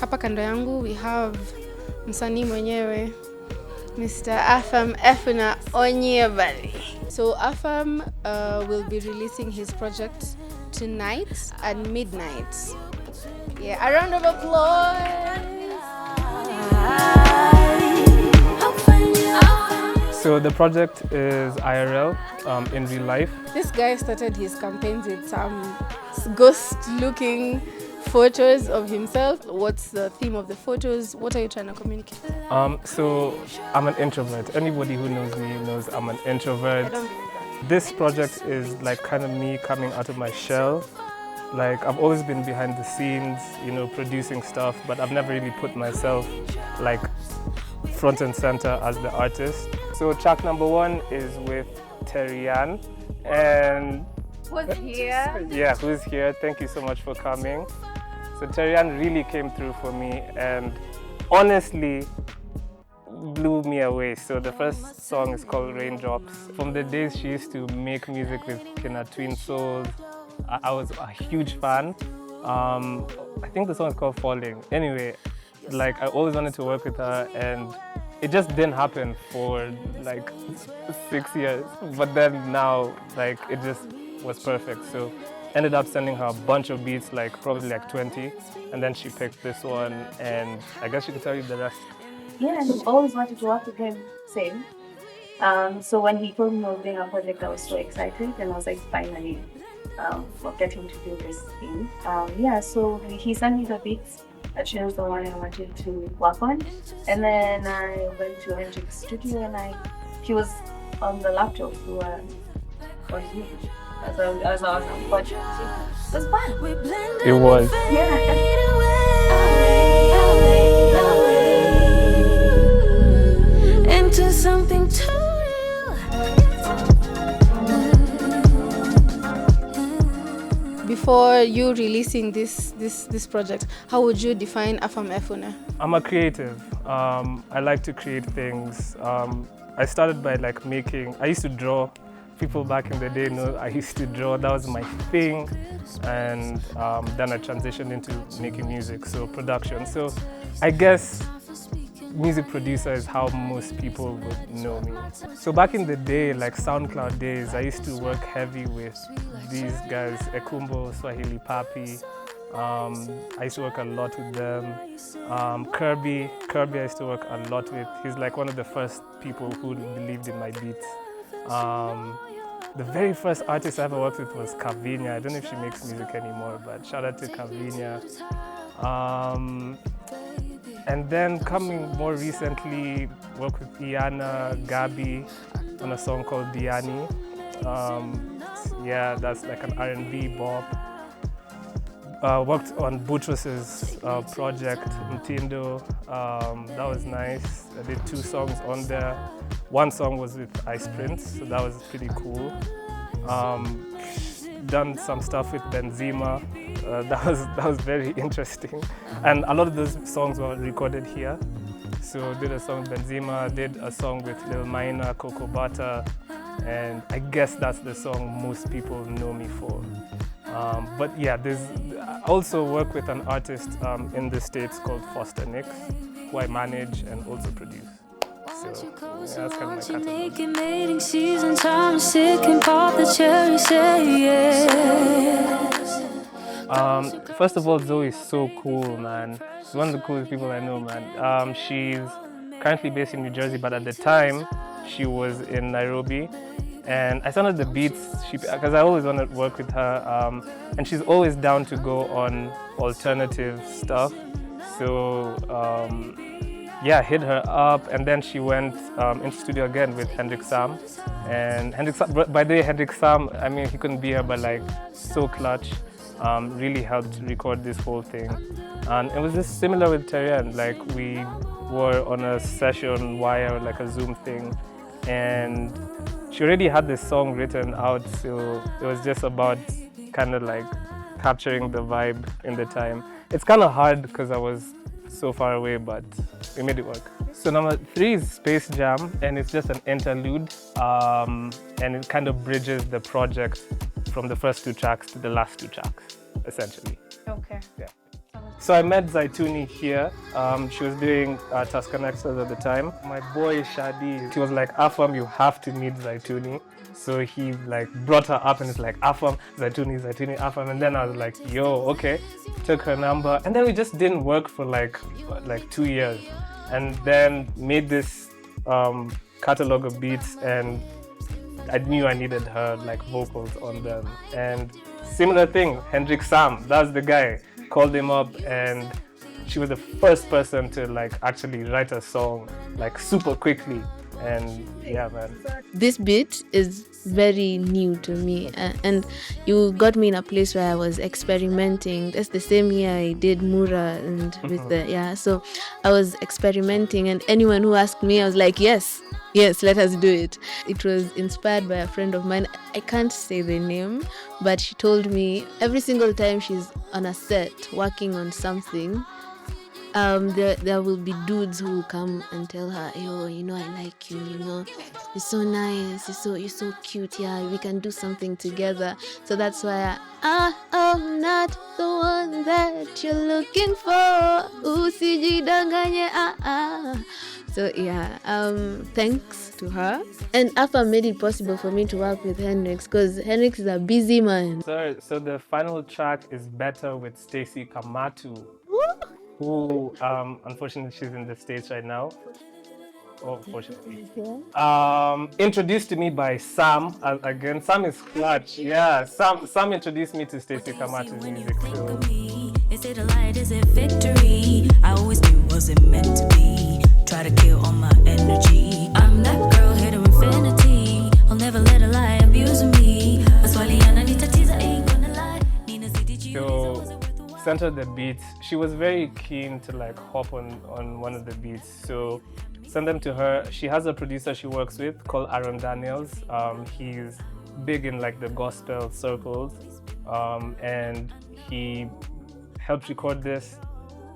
hapa kando yangu we have msanii mwenyewe Mr. Afamefuna Onyebali. So Afam will be releasing his project tonight at midnight. Yeah, a round of applause. So the project is i.r.l. In real life. This guy started his campaigns with some ghost-looking photos of himself. What's the theme of the photos? What are you trying to communicate? So I'm an introvert. Anybody who knows me knows I'm an introvert. I don't believe that. This project is like kind of me coming out of my shell. Like I've always been behind the scenes, you know, producing stuff, but I've never really put myself like front and center as the artist. So track number 1 is with Terian, and Who's here? yeah, who's here? Thank you so much for coming. So Terian really came through for me and honestly blew me away. So the first song is called Raindrops. From the days she used to make music with Kina Twin Souls, I was a huge fan. I think the song is called Falling. Anyway, like I always wanted to work with her and it just didn't happen for like 6 years. But then now, like it just was perfect. So ended up sending her a bunch of beats, like probably like 20, and then she picked this one, and I guess she could tell you the rest. Yeah, I always wanted to work with him, same. So when he told me I was doing a project, I was so excited, and I was like, finally, we'll get him to do this thing. Yeah, so he sent me the beats. I chose the one I wanted to work on, and then I went to Hendrix's studio, and he was on the laptop for me. As I was watching, it was fun. It was. Yeah. Into something too real. Before you releasing this project, how would you define Afamefuna? I'm a creative. I like to create things. I started by like I used to draw. People back in the day know I used to draw, that was my thing, and then I transitioned into making music, so production. So I guess music producer is how most people would know me. So back in the day, like SoundCloud days, I used to work heavy with these guys, Ekumbo, Swahili Papi. I used to work a lot with them. Kirby I used to work a lot with. He's like one of the first people who believed in my beats. The very first artist I ever worked with was Kavinia. I don't know if she makes music anymore, but shout out to Kavinia. And then coming more recently, worked with Iana, Gabi on a song called Diani. Yeah, that's like an R&B bop. Worked on Buttress's project, Mtindo. That was nice. I did 2 songs on there. One song was with Ice Prince, so that was pretty cool. Done some stuff with Benzema. That was very interesting. And a lot of those songs were recorded here. So did a song with Benzema, did a song with Lil Minor, Coco Butter, and I guess that's the song most people know me for. But yeah, I also work with an artist in the States called Foster Nix, who I manage and also produce. So yeah, that's kind of my catalog. First of all, Zoe is so cool, man. She's one of the coolest people I know, man. She's currently based in New Jersey, but at the time, she was in Nairobi. And I sounded the beats, because I always wanted to work with her. And she's always down to go on alternative stuff. So yeah, hit her up, and then she went into studio again with Hendrik Sam. And Hendrik Sam, by the way, Hendrik Sam, I mean, he couldn't be here, but like, so clutch. Really helped record this whole thing. And it was just similar with Terian, like we were on a session via like a Zoom thing, and she already had this song written out, so it was just about kind of like capturing the vibe in the time. It's kind of hard because I was so far away, but we made it work. So number 3 is Space Jam, and it's just an interlude, and it kind of bridges the project from the first 2 tracks to the last 2 tracks, essentially. Okay. Yeah. So I met Zaituni here. She was doing Tuscan Extras at the time. My boy Shadi, he was like, Afam, you have to meet Zaituni. So he like brought her up and it's like, Afam, Zaituni, Afam. And then I was like, yo, okay. Took her number. And then we just didn't work for like 2 years. And then made this catalog of beats, and I knew I needed her like vocals on them. And similar thing, Hendrik Sam, that's the guy. Called him up, and she was the first person to like actually write a song like super quickly. And yeah, man. This beat is very new to me, and you got me in a place where I was experimenting. That's the same year I did Mura, and with the so I was experimenting, and anyone who asked me, I was like, yes, let us do it. It was inspired by a friend of mine. I can't say the name, but she told me every single time she's on a set working on something, there will be dudes who will come and tell her, yo, I like you, you're so nice, you're so cute, yeah, we can do something together. So that's why I'm not the one that you're looking for. Usijidanganye, So yeah, thanks to her. And Afam made it possible for me to work with Hendrix, because Hendrix is a busy man. So the final track is Better with Stacey Kamatu, who unfortunately she's in the States right now. Oh, fortunately. Introduced to me by Sam. Again, Sam is clutch. Yeah, Sam introduced me to Stacey Kamatu's music. So. Is it a lie? Is it victory? I always knew it wasn't meant to be. Try to kill all my energy. I'm that girl here to infinity. I'll never let a lie abuse me. That's why Liana needs to tease. I ain't gonna lie. So centered the beats. She was very keen to like hop on one of the beats. So send them to her. She has a producer she works with called Aaron Daniels. He's big in like the gospel circles, and he helped record this.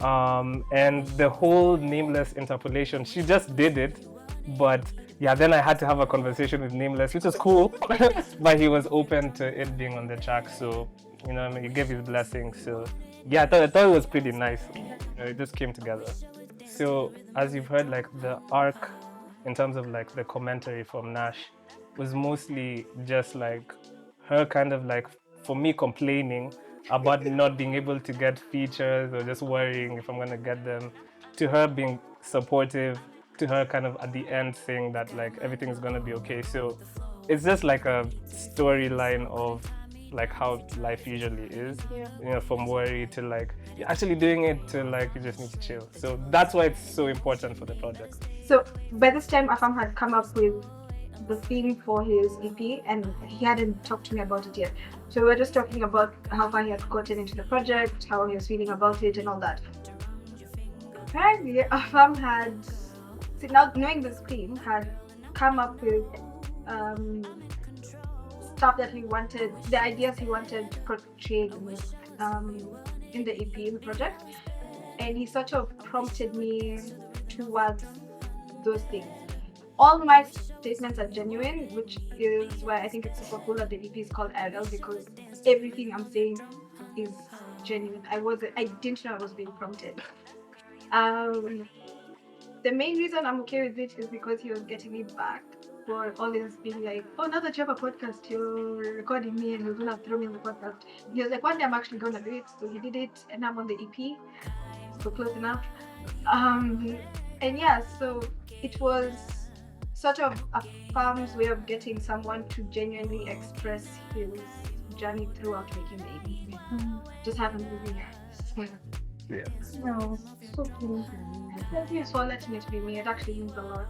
And the whole Nameless interpolation, she just did it, but yeah, then I had to have a conversation with Nameless, which was cool, but he was open to it being on the track, so he gave his blessing. So yeah, I thought it was pretty nice. It just came together. So as you've heard, like the arc in terms of like the commentary from Nash was mostly just like her kind of like, for me, complaining about not being able to get features or just worrying if I'm gonna get them, to her being supportive, to her kind of at the end saying that like everything is gonna be okay. So it's just like a storyline of like how life usually is, from worry to like you're actually doing it to like you just need to chill. So that's why it's so important for the project. So by this time, Afam had come up with the theme for his EP, and he hadn't talked to me about it yet. So we were just talking about how far he had gotten into the project, how he was feeling about it, and all that. Apparently, Afam had, now knowing this theme, had come up with stuff that he wanted, the ideas he wanted portrayed in the EP, in the project, and he sort of prompted me towards those things. All my statements are genuine, which is why I think it's super cool that the EP is called i.r.l, because everything I'm saying is genuine. I didn't know I was being prompted. The main reason I'm okay with it is because he was getting me back for always being like, oh, now that you have a podcast, you're recording me and you're gonna throw me in the podcast. He was like, one day I'm actually gonna do it. So he did it, and I'm on the EP, so close enough. And yeah, so it was sort of Afam's way of getting someone to genuinely express his journey throughout making the EP. Just happened to be Yeah. No, so cool. Thank you for letting it be me. It actually means a lot.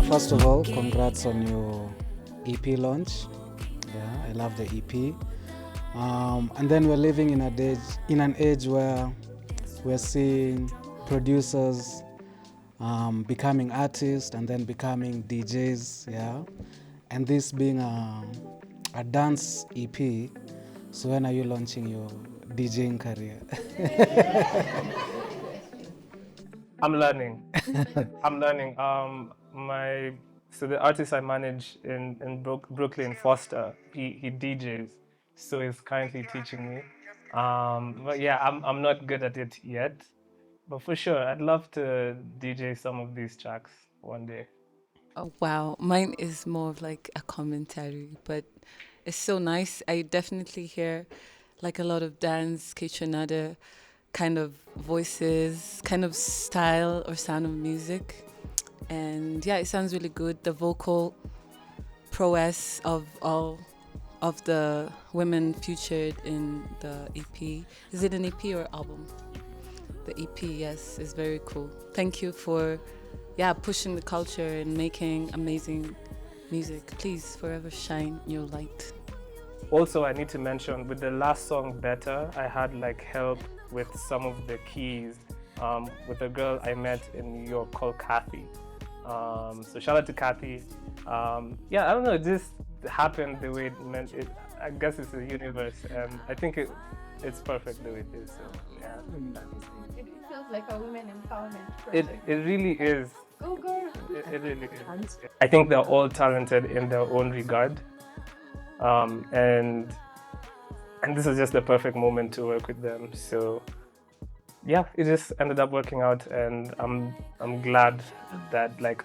First of all, congrats on your EP launch. Yeah, I love the EP. And then we're living in an age where we're seeing producers becoming artists and then becoming DJs. Yeah, and this being a dance EP. So when are you launching your DJing career? I'm learning. So the artist I manage in Brooklyn, Foster, he DJs, so he's currently teaching me. But yeah, I'm not good at it yet. But for sure, I'd love to DJ some of these tracks one day. Oh, wow. Mine is more of like a commentary, but it's so nice. I definitely hear like a lot of dance, kitchenada kind of voices, kind of style or sound of music. And yeah, it sounds really good. The vocal prowess of all of the women featured in the EP. Is it an EP or album? The EP, yes, is very cool. Thank you for pushing the culture and making amazing music. Please forever shine your light. Also, I need to mention with the last song, Better, I had like help with some of the keys with a girl I met in New York called Kathy. So shout out to Kathy. Yeah, I don't know, it just happened the way it meant it. I guess it's a universe, and I think it's perfect the way it is. So yeah. It feels like a women empowerment It project. really is. Go girl. It really is. I think they're all talented in their own regard, and this is just the perfect moment to work with them. So yeah, it just ended up working out, and I'm glad that like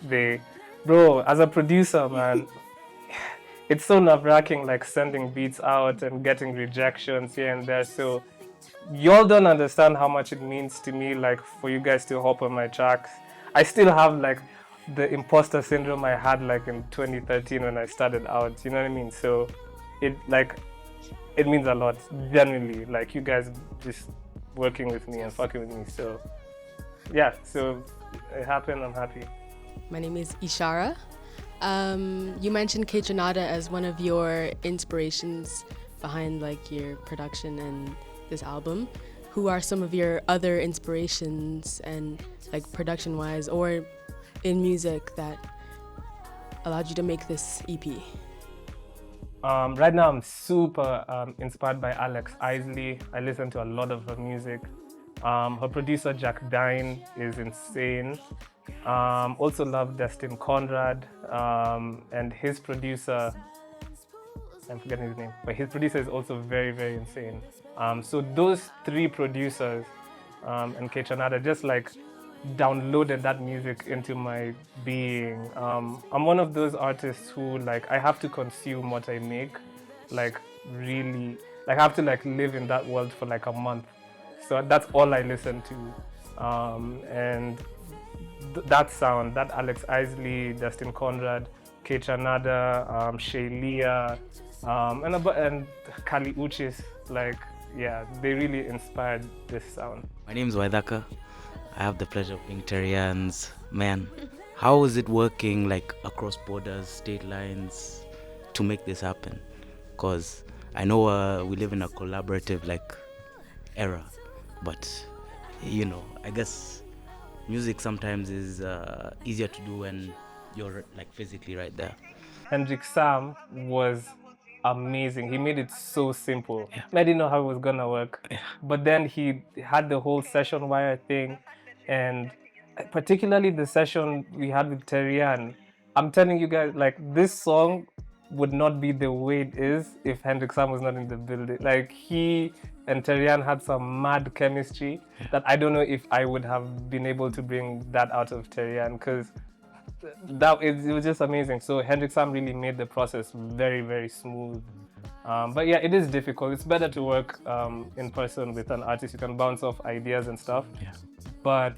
bro, as a producer, man, it's so nerve-wracking, like sending beats out and getting rejections here and there. So y'all don't understand how much it means to me, like for you guys to hop on my tracks. I still have like the imposter syndrome I had like in 2013 when I started out. You know what I mean? So it means a lot, genuinely. Like you guys just working with me and fucking with me. So yeah, so it happened. I'm happy. My name is Ishara. You mentioned Kitchenada as one of your inspirations behind like your production and this album. Who are some of your other inspirations and like production-wise or in music that allowed you to make this EP? Right now I'm super inspired by Alex Isley. I listen to a lot of her music. Her producer Jack Dine is insane. Also love Destin Conrad, and his producer, I'm forgetting his name, but his producer is also very, very insane. So those three producers and Kitchenada just like downloaded that music into my being. I'm one of those artists who like I have to consume what I make, like really, like I have to like live in that world for like a month. So that's all I listen to, and that sound, that Alex Isley, Destin Conrad, Kitchenada, Shaylia, and Kali Uchis, like yeah, they really inspired this sound. My name is Waidaka. I have the pleasure of being Terrian's man. How is it working like across borders, state lines to make this happen? Because I know we live in a collaborative like era, but you know, I guess music sometimes is easier to do when you're like physically right there. Hendrik Sam was amazing. He made it so simple. Yeah. I didn't know how it was gonna work, but then he had the whole session wire thing, and particularly the session we had with Terrian. I'm telling you guys, like this song would not be the way it is if Hendrik Sam was not in the building. Like he and Terrian had some mad chemistry that I don't know if I would have been able to bring that out of Terrian, because it was just amazing. So Hendrik Sam really made the process very, very smooth. But yeah, it is difficult. It's better to work in person with an artist. You can bounce off ideas and stuff. Yeah. But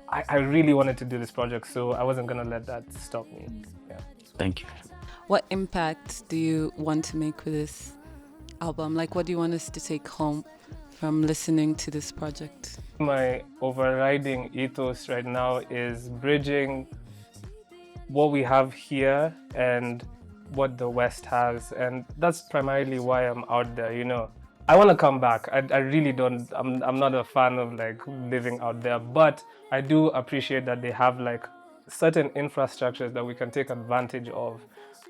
I really wanted to do this project, so I wasn't gonna let that stop me. Yeah. Thank you. What impact do you want to make with this album? Like, what do you want us to take home from listening to this project? My overriding ethos right now is bridging what we have here and what the West has, and that's primarily why I'm out there. You know, I want to come back. I really don't. I'm not a fan of like living out there, but I do appreciate that they have like certain infrastructures that we can take advantage of.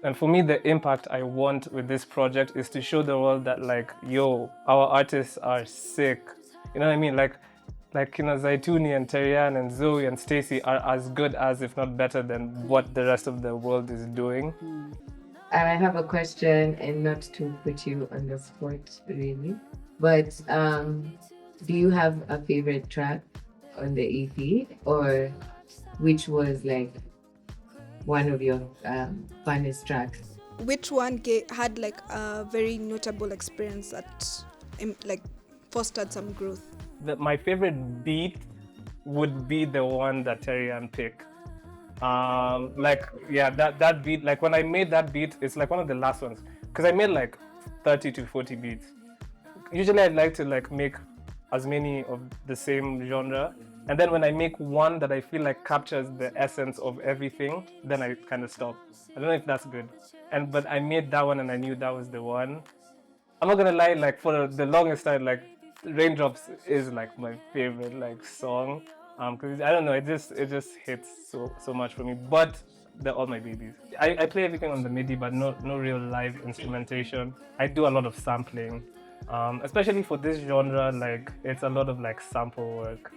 And for me, the impact I want with this project is to show the world that like, yo, our artists are sick. You know what I mean? Like you know, Zaituni and Terrian and Zoe and Stacy are as good as, if not better than, what the rest of the world is doing. And I have a question, and not to put you on the spot, really, But do you have a favorite track on the EP, or which was like one of your funnest tracks? Which one had like a very notable experience that like fostered some growth? My favorite beat would be the one that Terry Ann picked. That beat, like when I made that beat, it's like one of the last ones, because I made like 30 to 40 beats. Usually I'd like to like make as many of the same genre, and then when I make one that I feel like captures the essence of everything, then I kind of stop. I don't know if that's good. But I made that one and I knew that was the one. I'm not gonna lie, like for the longest time, like Raindrops is like my favorite like song. Cause I don't know, it just hits so much for me. But they're all my babies. I play everything on the MIDI, but no real live instrumentation. I do a lot of sampling, especially for this genre. Like it's a lot of like sample work.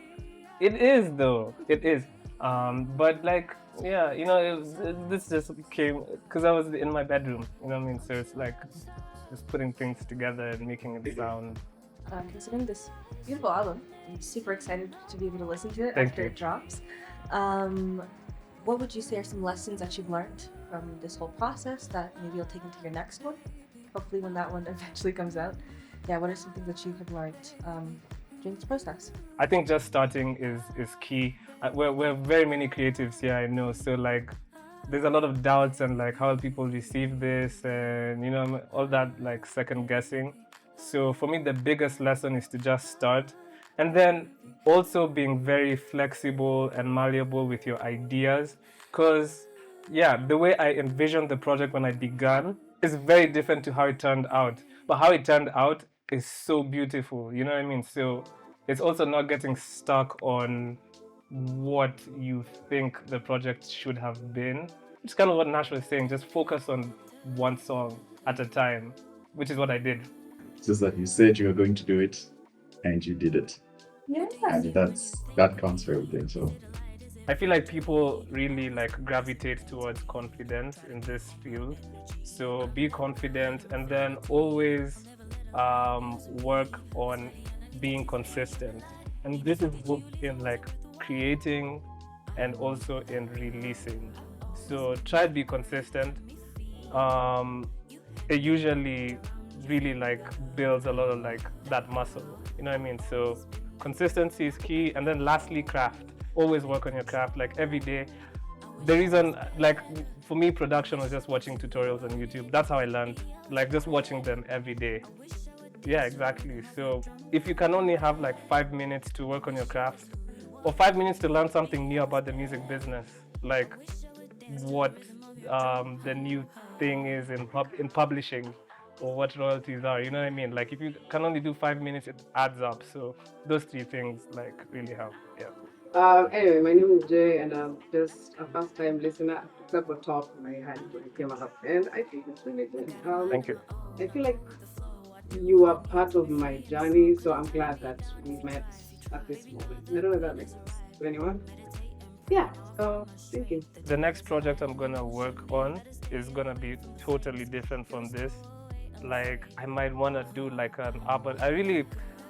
It is though, it is. But like yeah, you know, this just came because I was in my bedroom. You know what I mean? So it's like just putting things together and making it sound. Considering this beautiful album, I'm super excited to be able to listen to it Thank after you. it drops. What would you say are some lessons that you've learned from this whole process that maybe you'll take into your next one? Hopefully when that one eventually comes out. Yeah, what are some things that you have learned during this process? I think just starting is key. We're very many creatives here, I know. So like, there's a lot of doubts and like how people receive this, and you know, all that like second guessing. So for me, the biggest lesson is to just start, and then also being very flexible and malleable with your ideas. Because yeah, the way I envisioned the project when I began is very different to how it turned out. But how it turned out is so beautiful, you know what I mean? So it's also not getting stuck on what you think the project should have been. It's kind of what Nash was saying, just focus on one song at a time, which is what I did. It's just that you said you were going to do it and you did it. Yeah. And that counts for everything. So I feel like people really like gravitate towards confidence in this field. So be confident, and then always work on being consistent. And this is both in like creating and also in releasing. So try to be consistent. It usually really like builds a lot of like that muscle, you know what I mean? So consistency is key, and then lastly, craft. Always work on your craft, like every day. The reason, like for me, production was just watching tutorials on YouTube. That's how I learned, like just watching them every day. Yeah, exactly. So if you can only have like 5 minutes to work on your craft, or 5 minutes to learn something new about the music business, like what the new thing is in publishing, or what royalties are, you know what I mean? Like if you can only do 5 minutes, it adds up. So those three things like really help. Yeah. Anyway, my name is Jay, and I'm just a first-time listener. Except for top of my head when it came up, and I think it's really good. Thank you. I feel like you are part of my journey, so I'm glad that we met at this moment. I don't know if that makes sense to anyone. Yeah, so thank you. The next project I'm gonna work on is gonna be totally different from this. Like I might wanna do like an urban. I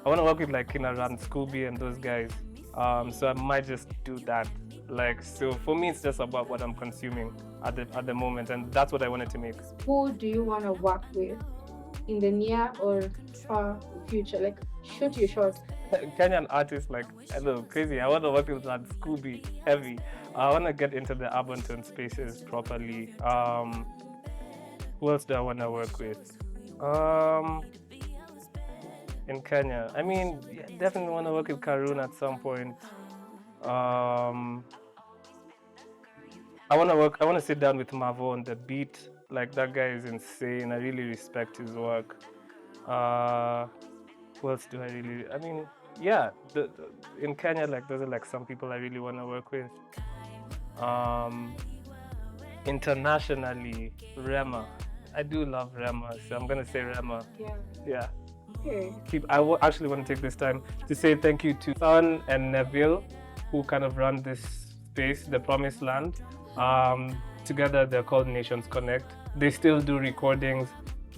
wanna work with like i.r.l, Scooby and those guys. So I might just do that. Like so, for me, it's just about what I'm consuming at the moment, and that's what I wanted to make. Who do you want to work with in the near or far future? Like, shoot your shot. Kenyan artists, like, I don't know, crazy. I want to work with that Scooby, heavy. I want to get into the urban tone spaces properly. Who else do I want to work with? In Kenya, I mean, yeah, definitely want to work with Karun at some point. I want to sit down with Mavo on the beat. Like that guy is insane. I really respect his work. Who else do I really? I mean, yeah. In Kenya, like those are like some people I really want to work with. Internationally, Rema. I do love Rema, so I'm gonna say Rema. Yeah. Okay. I actually want to take this time to say thank you to Son and Neville, who kind of run this space, the Promised Land. Together, they're called Nations Connect. They still do recordings.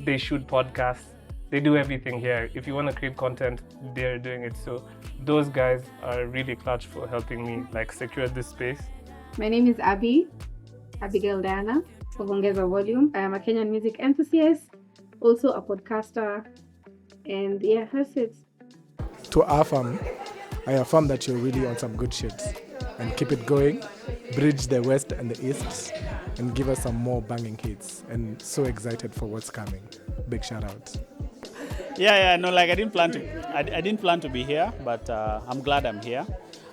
They shoot podcasts. they do everything here. If you want to create content, they're doing it. So those guys are really clutch for helping me like secure this space. My name is Abigail Diana of Ongeza Volume. I am a Kenyan music enthusiast, also a podcaster, and yeah, that's it. To Afam, I affirm that you're really on some good shit, and keep it going, bridge the west and the east, and give us some more banging hits. And so excited for what's coming. Big shout out. No, like I didn't plan to be here, but I'm glad I'm here.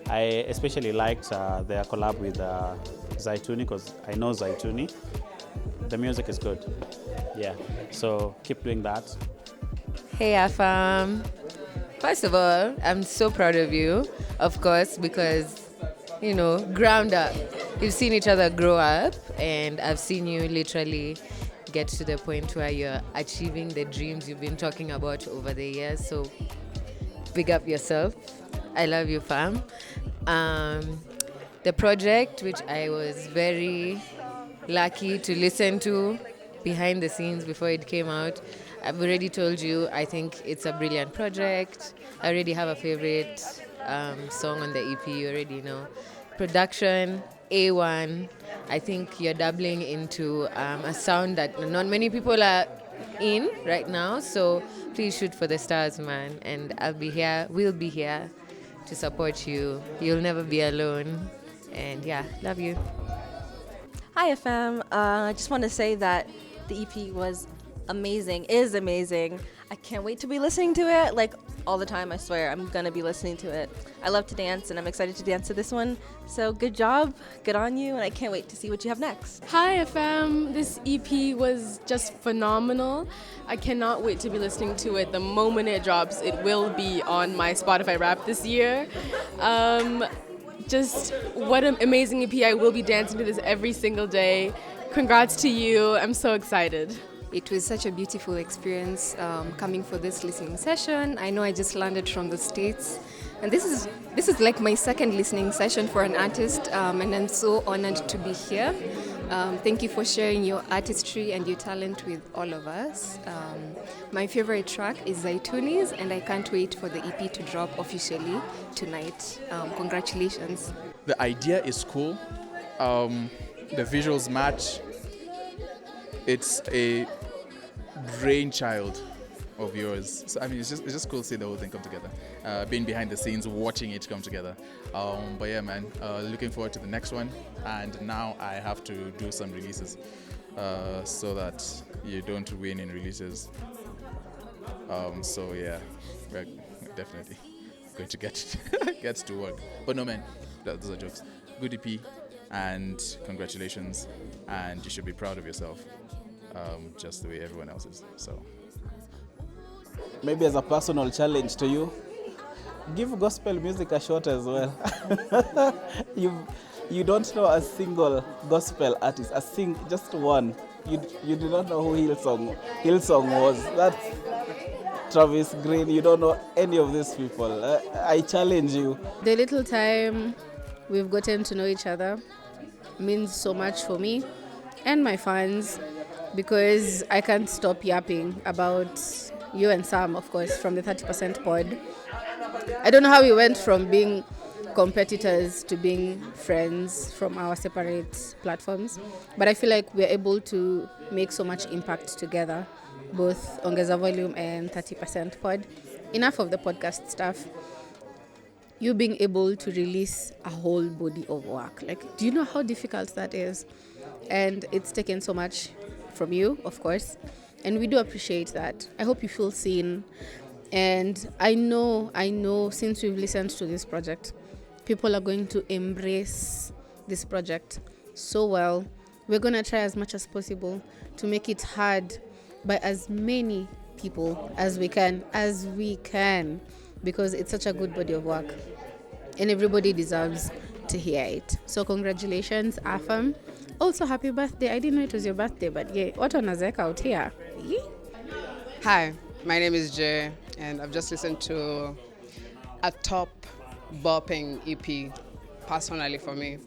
I especially liked their collab with Zaituni, because I know Zaituni. The music is good. Yeah, so keep doing that. Hey Afam. First of all, I'm so proud of you, of course, because, ground up. You've seen each other grow up, and I've seen you literally get to the point where you're achieving the dreams you've been talking about over the years. So big up yourself. I love you, fam. The project, which I was very lucky to listen to behind the scenes before it came out, I've already told you, I think it's a brilliant project. I already have a favorite song on the EP, you already know. Production, A1. I think you're dabbling into a sound that not many people are in right now. So please shoot for the stars, man. And I'll be here, we'll be here to support you. You'll never be alone. And yeah, love you. Hi, Afam. I just want to say that the EP was amazing, is amazing. I can't wait to be listening to it, like all the time, I swear. I'm gonna be listening to it. I love to dance, and I'm excited to dance to this one. So good job, good on you, and I can't wait to see what you have next. Hi, Afam. This EP was just phenomenal. I cannot wait to be listening to it. The moment it drops, it will be on my Spotify Wrapped this year. Just what an amazing EP. I will be dancing to this every single day. Congrats to you. I'm so excited. It was such a beautiful experience coming for this listening session. I know I just landed from the States, and this is like my second listening session for an artist, and I'm so honored to be here. Thank you for sharing your artistry and your talent with all of us. My favorite track is Zaituni's, and I can't wait for the EP to drop officially tonight. Congratulations. The idea is cool. The visuals match. It's a brainchild of yours. So I mean, it's just cool to see the whole thing come together. Being behind the scenes, watching it come together. But yeah, man, looking forward to the next one. And now I have to do some releases so that you don't win in releases. So yeah, we're definitely going to get to work. But no, man, those are jokes. Good EP, and congratulations. And you should be proud of yourself, just the way everyone else is. So. Maybe as a personal challenge to you, give gospel music a shot as well. You don't know a single gospel artist, just one. You do not know who Hillsong was. That's Travis Green. You don't know any of these people. I challenge you. The little time we've gotten to know each other means so much for me and my fans, because I can't stop yapping about you and Sam, of course, from the 30% pod. I don't know how we went from being competitors to being friends from our separate platforms, but I feel like we're able to make so much impact together, both Ongeza Volume and 30% pod. Enough of the podcast stuff. You being able to release a whole body of work. Like, do you know how difficult that is? And it's taken so much from you, of course, and we do appreciate that. I hope you feel seen. And I know since we've listened to this project, people are going to embrace this project so well. We're going to try as much as possible to make it heard by as many people as we can, because it's such a good body of work and everybody deserves to hear it. So congratulations, Afam. Also, happy birthday. I didn't know it was your birthday, but yeah, what on Azek out here? Yeah. Hi, my name is Jay, and I've just listened to a top bopping EP, personally for me.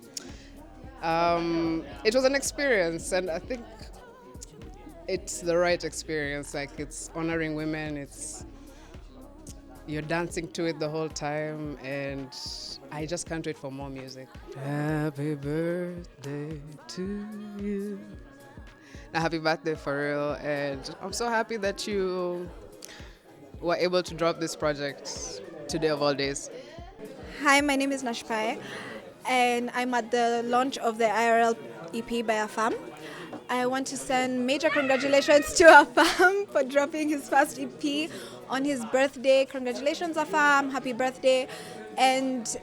It was an experience, and I think it's the right experience. Like, it's honoring women. You're dancing to it the whole time, and I just can't wait for more music. Happy birthday to you. Now, happy birthday for real, and I'm so happy that you were able to drop this project today of all days. Hi, my name is Nashpai, and I'm at the launch of the i.r.l EP by Afam. I want to send major congratulations to Afam for dropping his first EP on his birthday. Congratulations, Afam. Happy birthday. And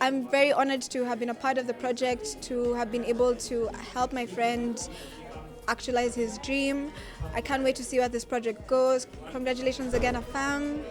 I'm very honored to have been a part of the project, to have been able to help my friend actualize his dream. I can't wait to see where this project goes. Congratulations again, Afam.